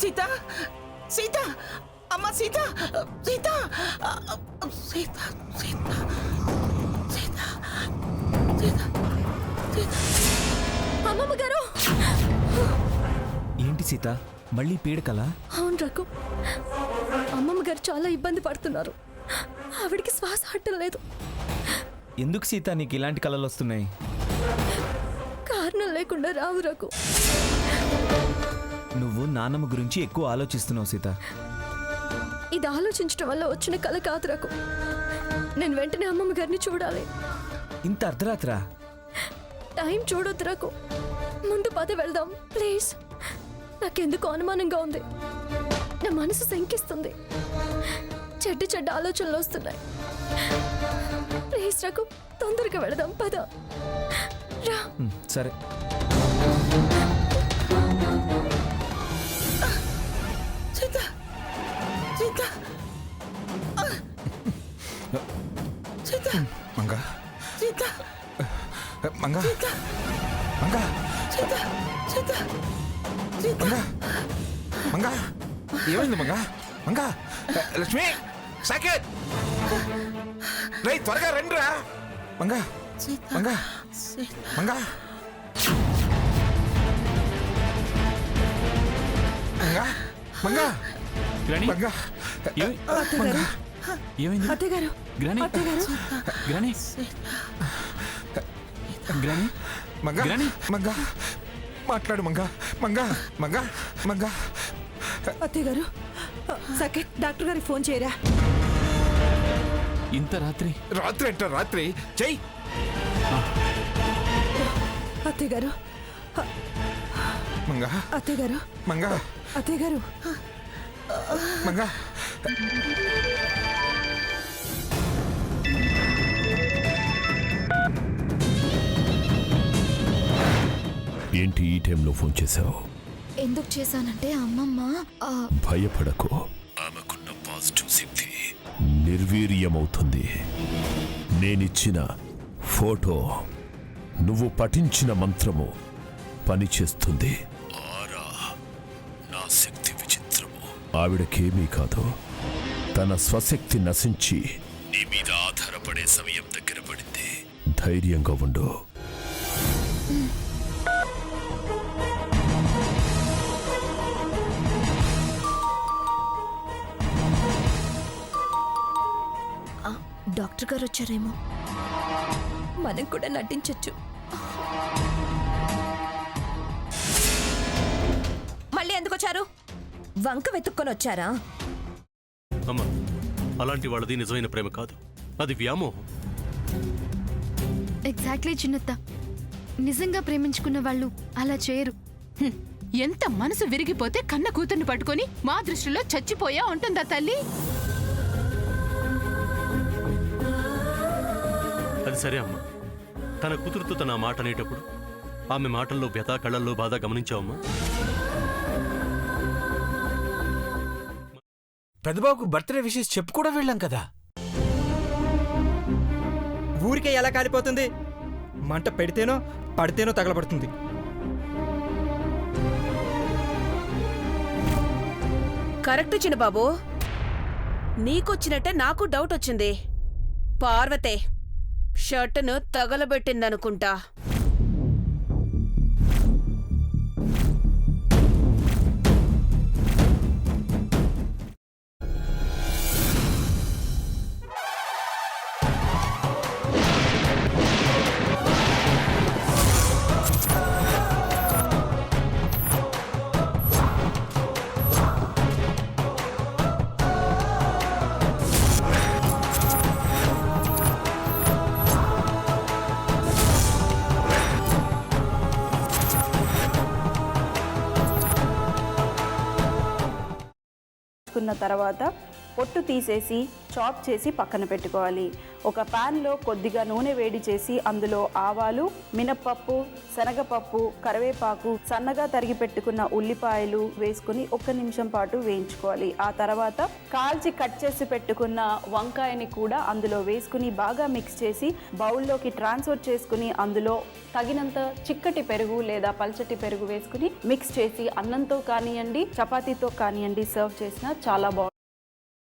సీత సీత అమ్మ సీత సీత సీత సీత సీత సీత అమ్మమ్మ గారు! ఏంటి సీత, మళ్ళీ పీడకలా? అవును రఘు, అమ్మమ్మ గారు చాలా ఇబ్బంది పడుతున్నారు. ఆవిడికి శ్వాస ఆడటం లేదు. ఎందుకు సీత నీకు ఇలాంటి కలలు వస్తున్నాయి? కారణం లేకుండా రావు రఘు. నువ్వు నాన్నమ్మ గురించి ఎక్కువ ఆలోచిస్తున్నావు సీత. ఇది ఆలోచించడం వల్ల వచ్చిన కల కాదు రఘు. నేను వెంటనే అమ్మమ్మ గారిని చూడాలి. ఇంత అర్ధరాత్రా? టైం చూడొద్దు రఘు, ముందు పద వెళ్దాం ప్లీజ్. నాకెందుకు అనుమానంగా ఉంది. నా మనసు శంకిస్తుంది. చెడ్డ చెడ్డ ఆలోచనలు వస్తున్నాయి. ప్లీజ్ రఘు, తొందరగా వెళదాం, పద రా. సరే. సీత సీత సీత మంగా సీత మంగా సీత మంగా సీత సీత సీత మంగా మంగా ఏమైంది మంగా? మంగా లక్ష్మి సాకేత్ రేయ్ త్వరగా రండిరా. మంగా సీత మంగా సీత మంగా మంగా మంగా గ్రాని మంగా మంగా ఏమైంది? అత్తగారు, గ్రాని గ్రాని గ్రాని మంగా గ్రాని మంగా మాట్లాడు మంగా మంగా మంగా మంగా అత్తయ్య గారు, సకేత్ డాక్టర్ గారికి ఫోన్ చేయరా. ఇంత రాత్రి? రాత్రి అంట రాత్రి చెయ్యి. అత్తయ్య గారు, మంగా అత్తయ్య గారు, మంగా అత్తయ్య గారు. మంగా ఏంటి ఈ టైంలో ఫోన్ చేశావు? ఎందుకు చేశానంటే అమ్మమ్మ భయపడకు, ఆమెకున్న పాజిటివ్ శక్తి నిర్వీర్యమవుతుంది. నేనిచ్చిన ఫోటో, నువ్వు పఠించిన మంత్రము పనిచేస్తుంది. ఆరా, నా శక్తి విచిత్రము. ఆవిడకేమీ కాదు. తన స్వశక్తి నశించి నీ మీద ఆధారపడే సమయం దగ్గర పడింది. ధైర్యంగా ఉండు. డాక్టర్ గారు వచ్చారేమో, మనం కూడా నటించొచ్చు. మళ్ళీ ఎందుకు వచ్చారు? వంక వెతుక్కొని వచ్చారా? అమ్మా, అలాంటి వాళ్ళది నిజమైన ప్రేమ కాదు, అది వ్యామోహం. ఎగ్జాక్ట్లీ చిన్నత్త, నిజంగా ప్రేమించుకున్న వాళ్ళు అలా చేయరు. ఎంత మనసు విరిగిపోతే కన్న కూతుర్ని పట్టుకొని మా దృష్టిలో చచ్చిపోయా ఉంటుందా తల్లి? అది సరే అమ్మా, తన కూతురుతో తన మాట అనేటప్పుడు ఆమె మాటల్లో వ్యథ, కళ్ళల్లో బాధ గమనించావమ్మా? పెద్దబాబుకు బర్త్డే విషెస్ చెప్పు కూడా వెళ్ళాం కదా. ఊరికే ఎలా కాలిపోతుంది? మంట పెడితేనో పడితేనో తగలబడుతుంది. కరెక్ట్ చిన్నబాబు, నీకొచ్చినట్టే నాకు డౌట్ వచ్చింది. పార్వతే షర్టును తగలబెట్టిందనుకుంటా. తర్వాత పొట్టు తీసేసి చాప్ చేసి పక్కన పెట్టుకోవాలి. ఒక ప్యాన్లో కొద్దిగా నూనె వేడి చేసి అందులో ఆవాలు, మినప్పప్పు, శనగపప్పు, కరివేపాకు, సన్నగా తరిగి పెట్టుకున్న ఉల్లిపాయలు వేసుకుని 1 నిమిషం పాటు వేయించుకోవాలి. ఆ తర్వాత కాల్చి కట్ చేసి పెట్టుకున్న వంకాయని కూడా అందులో వేసుకుని బాగా మిక్స్ చేసి బౌల్లోకి ట్రాన్స్ఫర్ చేసుకుని అందులో తగినంత చిక్కటి పెరుగు లేదా పల్చటి పెరుగు వేసుకుని మిక్స్ చేసి అన్నంతో కానివ్వండి, చపాతీతో కానివ్వండి సర్వ్ చేసినా చాలా బాగుంటుంది.